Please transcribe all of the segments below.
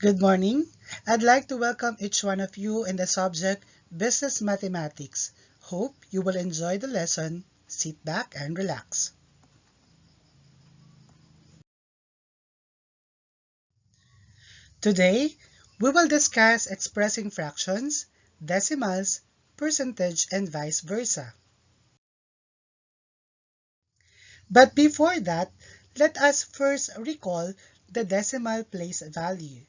Good morning. I'd like to welcome each one of you in the subject Business Mathematics. Hope you will enjoy the lesson. Sit back and relax. Today, we will discuss expressing fractions, decimals, percentage, and vice versa. But before that, let us first recall the decimal place value.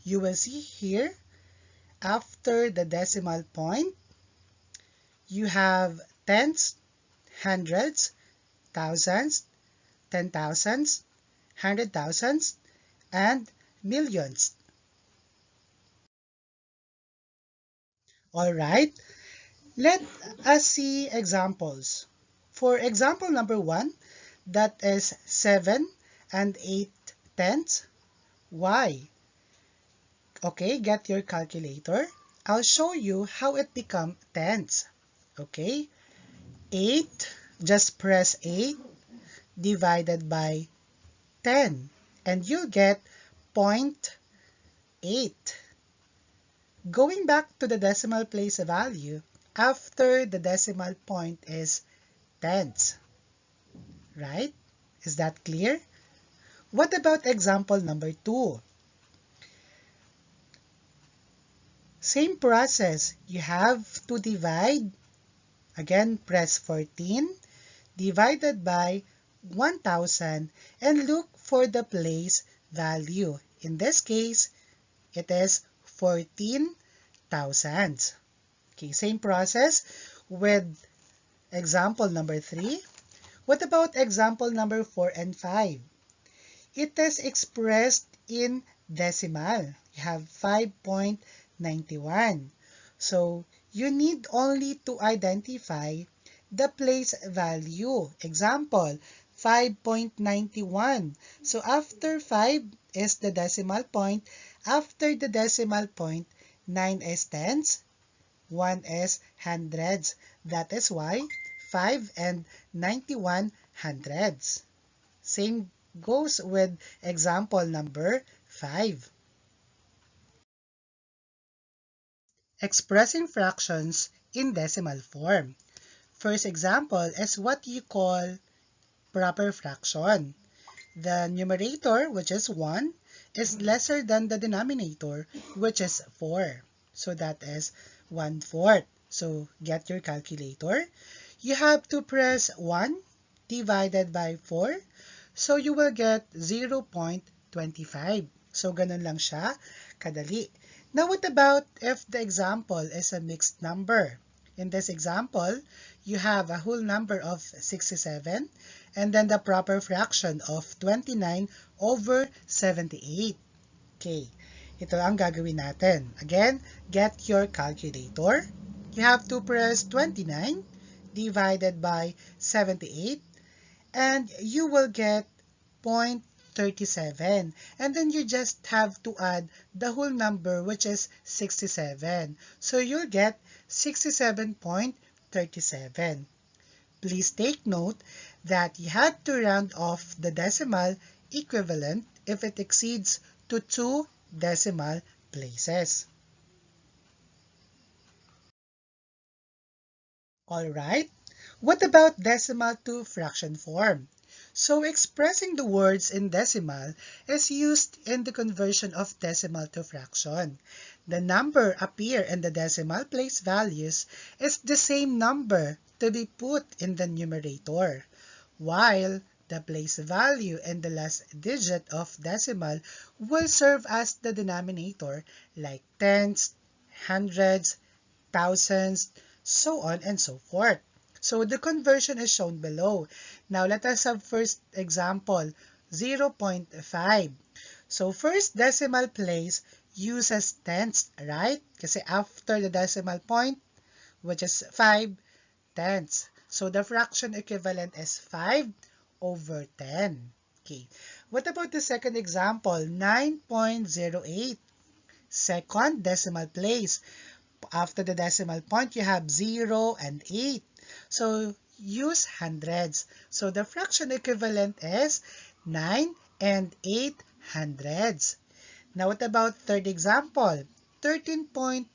You will see here, after the decimal point, you have tenths, hundreds, thousands, 10,000s, 100,000s, and millions. Alright, let us see examples. For example number 1, that is 7 and 8 tenths. Why? Okay, get your calculator. I'll show you how it become tenths. Okay, 8, just press 8 divided by 10 and you'll get 0.8. Going back to the decimal place value, after the decimal point is tenths, right? Is that clear? What about example number 2? Same process. You have to divide, again press 14, divided by 1000 and look for the place value. In this case, it is 14,000. Okay, same process with example number 3. What about example number 4 and 5? It is expressed in decimal. You have 5.91. So you need only to identify the place value. Example, 5.91. So after 5 is the decimal point. After the decimal point, 9 is tenths, 1 is hundreds. That is why 5 and 91 hundreds. Same goes with example number 5. Expressing fractions in decimal form. First example is what you call proper fraction. The numerator, which is 1, is lesser than the denominator, which is 4. So that is 1/4. So get your calculator. You have to press 1 divided by 4. So you will get 0.25. So ganun lang siya kadali. Now what about if the example is a mixed number? In this example, you have a whole number of 67 and then the proper fraction of 29/78. Okay, ito ang gagawin natin. Again, get your calculator. You have to press 29 divided by 78 and you will get 0.37. And then you just have to add the whole number, which is 67. So you'll get 67.37. Please take note that you had to round off the decimal equivalent if it exceeds to 2 decimal places. Alright, what about decimal to fraction form? So expressing the words in decimal is used in the conversion of decimal to fraction. The number appear in the decimal place values is the same number to be put in the numerator, while the place value in the last digit of decimal will serve as the denominator like tenths, hundreds, thousands, so on and so forth. So the conversion is shown below. Now let us have first example, 0.5. So first decimal place uses tenths, right? Kasi after the decimal point, which is 5 tenths. So the fraction equivalent is 5/10. Okay. What about the second example, 9.08? Second decimal place. After the decimal point, you have 0 and 8. So use hundreds. So the fraction equivalent is 9 and 8 hundreds. Now, what about third example? 13.208.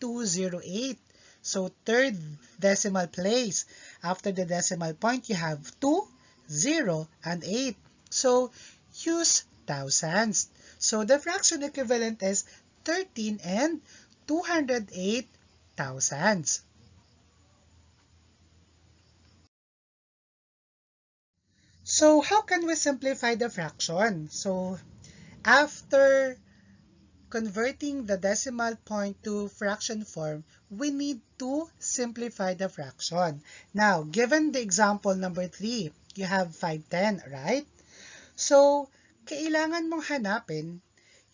So, third decimal place. After the decimal point, you have 2, 0, and 8. So, use thousands. So, the fraction equivalent is 13 and 208 thousandths. So, how can we simplify the fraction? So, after converting the decimal point to fraction form, we need to simplify the fraction. Now, given the example number 3, you have 510, right? So, kailangan mong hanapin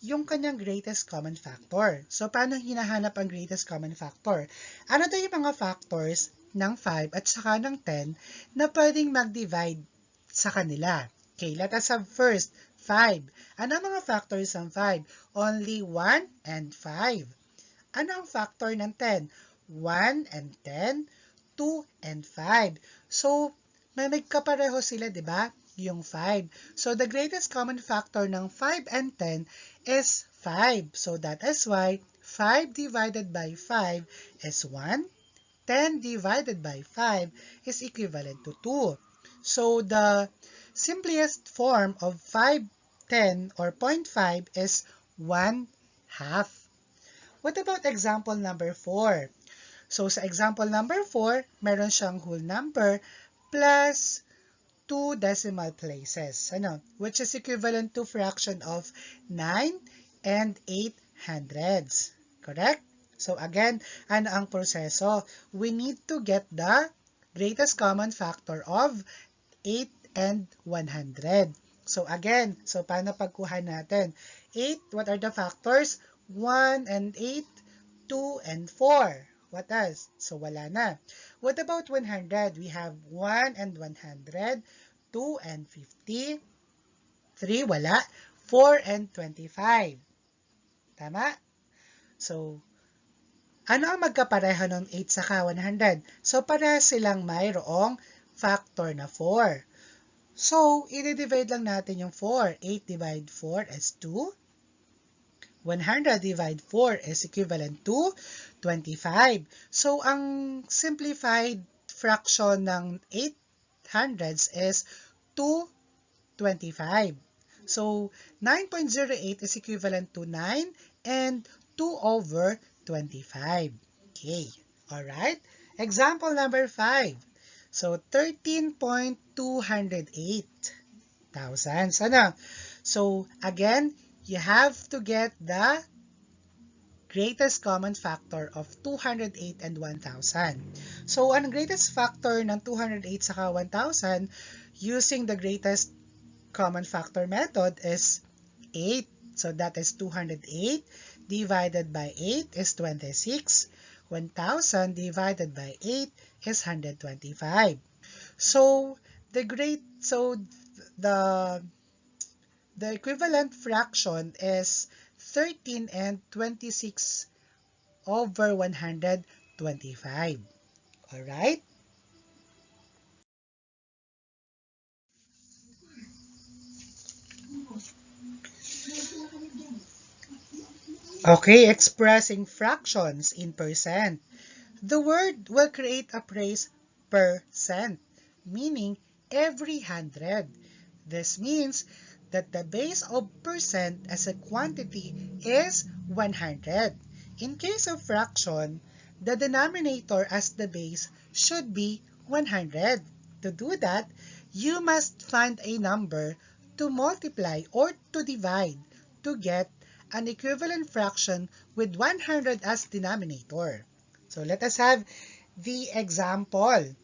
yung kanyang greatest common factor. So, paano hinahanap ang greatest common factor? Ano daw yung mga factors ng 5 at saka ng 10 na pwedeng mag-divide sa kanila? Okay, let us have first 5. Ano ang mga factors ng 5? Only 1 and 5. Ano ang factor ng 10? 1 and 10, 2 and 5. So, may magkapareho sila, di ba? Yung 5. So, the greatest common factor ng 5 and 10 is 5. So, that is why 5 divided by 5 is 1. 10 divided by 5 is equivalent to 2. So, the simplest form of 5/10 or 0.5 is 1 half. What about example number 4? So, sa example number 4, meron siyang whole number plus 2 decimal places, which is equivalent to fraction of 9 and 8 hundredths. Correct? So, again, ano ang proseso? We need to get the greatest common factor of 8 and 100. So, again, paano pagkuha natin? 8, what are the factors? 1 and 8, 2 and 4. What else? So, wala na. What about 100? We have 1 and 100, 2 and 50, 3, wala, 4 and 25. Tama? So, ano ang magkapareho ng 8 saka 100? So, para silang mayroong factor na 4. So, i-divide lang natin yung 4. 8 divide 4 is 2. 100 divide 4 is equivalent to 25. So, ang simplified fraction ng 8 hundredths is 225. So, 9.08 is equivalent to 9 and 2 over 25. Okay. Alright. Example number 5. So, 13.208 thousandths. So, again, you have to get the greatest common factor of 208 and 1,000. So, ang greatest factor ng 208 saka 1,000 using the greatest common factor method is 8. So, that is 208 divided by 8 is 26. 1,000 divided by 8 is 125. So, the equivalent fraction is 13 and 26 over 125. Alright? Okay, expressing fractions in percent. The word will create a phrase percent, meaning every 100. This means that the base of percent as a quantity is 100. In case of fraction, the denominator as the base should be 100. To do that, you must find a number to multiply or to divide to get an equivalent fraction with 100 as denominator. So, let us have the example.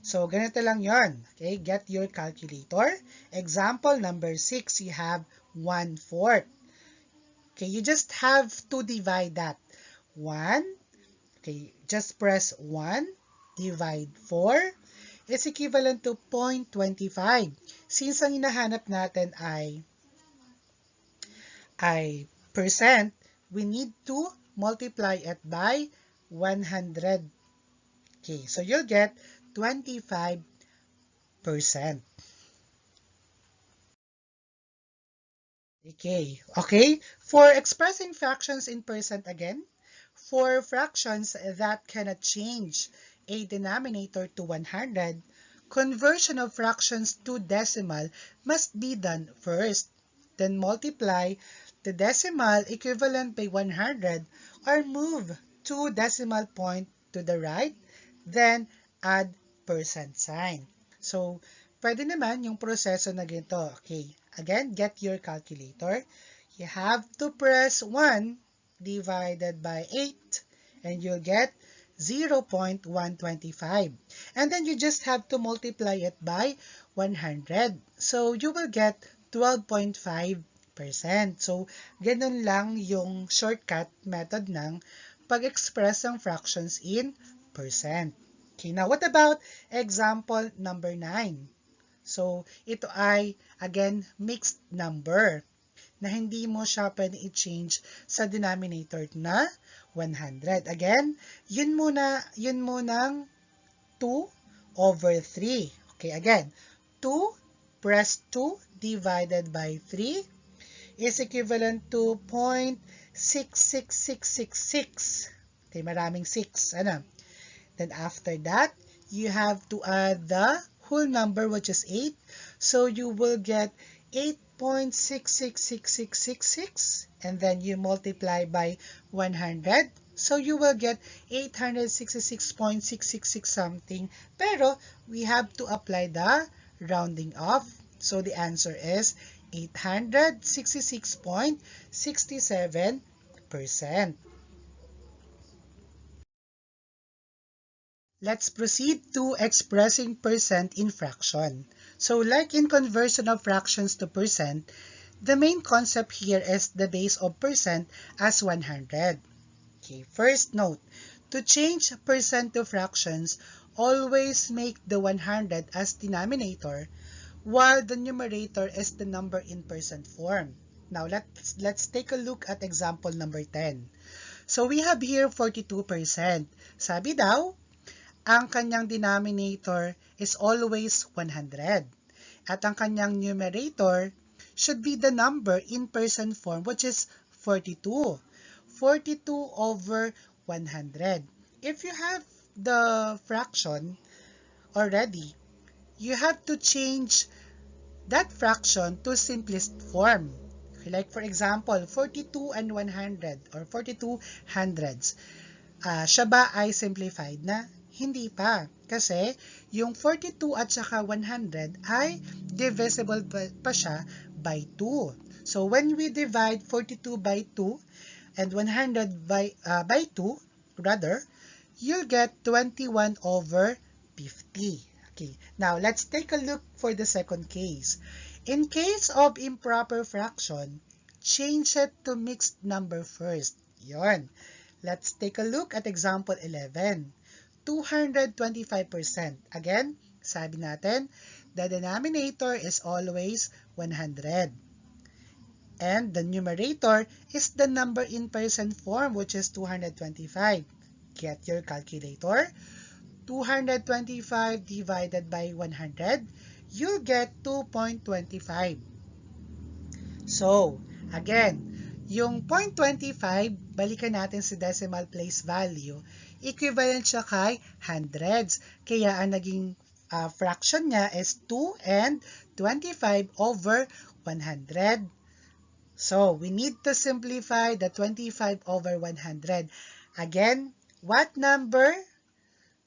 So, ganito lang yon. Okay, get your calculator. Example number 6, you have 1/4. Okay, you just have to divide that. 1, okay, just press 1, divide 4, is equivalent to 0.25. Since ang hinahanap natin ay percent, we need to multiply it by 100. Okay, so you'll get 25%. Okay. For expressing fractions in percent again, for fractions that cannot change a denominator to 100, conversion of fractions to decimal must be done first. Then multiply the decimal equivalent by 100 or move 2 decimal point to the right, then add percent sign. So, pwede naman yung proseso na ganito. Okay, again, get your calculator. You have to press 1 divided by 8 and you'll get 0.125. And then you just have to multiply it by 100. So you will get 12.5%. So ganun lang yung shortcut method ng pag-express ng fractions in percent. Okay, now what about example number 9? So ito ay again mixed number na hindi mo siya pwede i-change sa denominator na 100. Again, yun munang 2 over 3. Okay, again, 2 press 2 divided by 3 is equivalent to 0.66666. Okay, maraming 6. Ano? Then after that, you have to add the whole number, which is 8. So you will get 8.666666, and then you multiply by 100. So you will get 866.666 something. Pero we have to apply the rounding off. So the answer is 866.67%. Let's proceed to expressing percent in fraction. So like in conversion of fractions to percent, the main concept here is the base of percent as 100. Okay, first note, to change percent to fractions, always make the 100 as denominator while the numerator is the number in percent form. Now let's take a look at example number 10. So we have here 42%. Sabi daw, ang kanyang denominator is always 100. At ang kanyang numerator should be the number in percent form, which is 42. 42 over 100. If you have the fraction already, you have to change that fraction to simplest form. Like for example, 42 and 100 or 42 hundreds. Siya ba ay simplified na? Hindi pa. Kasi yung 42 at saka 100 ay divisible pa siya by 2. So when we divide 42 by 2 and 100 by 2, rather, you'll get 21 over 50. Okay, now let's take a look for the second case. In case of improper fraction, change it to mixed number first. Yon. Let's take a look at example 11. 225%. Again, sabi natin, the denominator is always 100. And the numerator is the number in percent form, which is 225. Get your calculator. 225 divided by 100, you'll get 2.25. So, again, yung 0.25, balikan natin sa decimal place value, equivalent siya kay hundreds. Kaya ang naging fraction niya is 2 and 25 over 100. So, we need to simplify the 25 over 100. Again, what number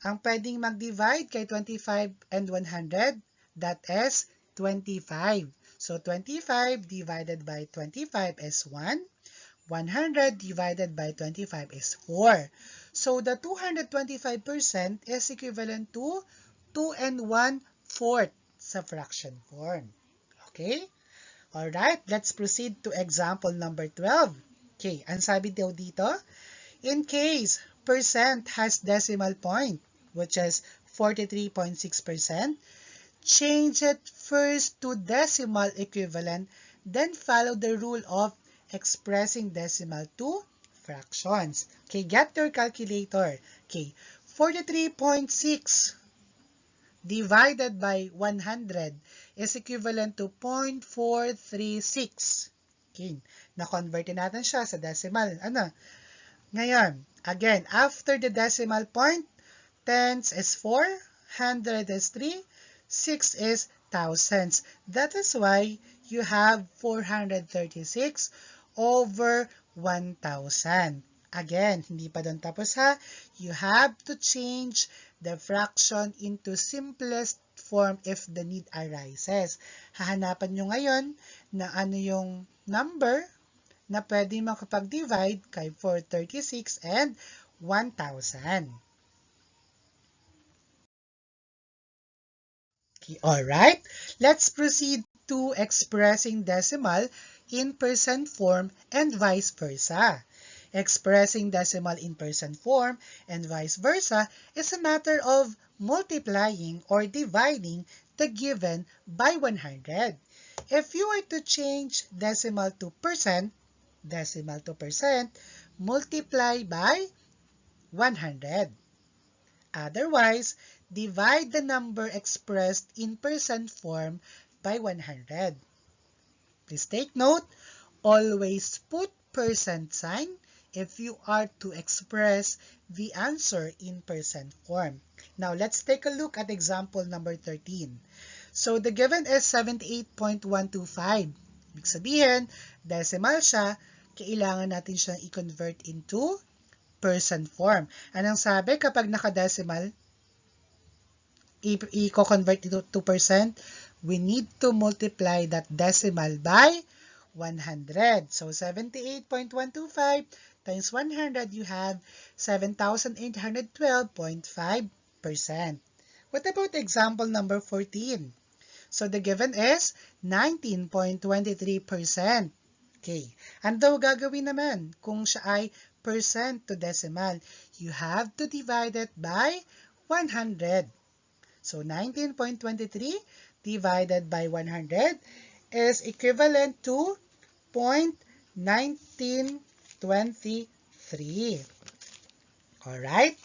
ang pwedeng mag-divide kay 25 and 100? That is 25. So, 25 divided by 25 is 1. 100 divided by 25 is 4. So, the 225% is equivalent to 2 and 1/4 sa fraction form. Okay? Alright, let's proceed to example number 12. Okay, ang sabi daw dito, in case percent has decimal point, which is 43.6%, change it first to decimal equivalent, then follow the rule of expressing decimal to fractions. Okay, get your calculator. Okay, 43.6 divided by 100 is equivalent to 0.436. Okay, na-convertin natin siya sa decimal. Ano? Ngayon, again, after the decimal point, tens is 4, hundred is 3, 6 is thousands. That is why you have 436 over 1,000. Again, hindi pa doon tapos ha. You have to change the fraction into simplest form if the need arises. Hahanapan nyo ngayon na ano yung number na pwede makapag-divide kay 436 and 1,000. Okay, alright, let's proceed to expressing decimal in percent form and vice versa. Expressing decimal in percent form and vice versa is a matter of multiplying or dividing the given by 100. If you were to change decimal to percent, multiply by 100. Otherwise, divide the number expressed in percent form by 100. Please take note, always put percent sign if you are to express the answer in percent form. Now, let's take a look at example number 13. So, the given is 78.125. Ibig sabihin, decimal siya, kailangan natin siyang i-convert into percent form. Anong sabi kapag naka-decimal, i-convert ito to percent? We need to multiply that decimal by 100. So, 78.125 times 100, you have 7,812.5%. What about example number 14? So, the given is 19.23%. Okay. Ang daw gagawin naman kung siya ay percent to decimal? You have to divide it by 100. So, 19.23 divided by 100 is equivalent to 0.1923. Alright?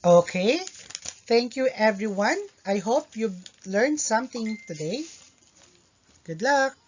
Okay. Thank you, everyone. I hope you've learned something today. Good luck!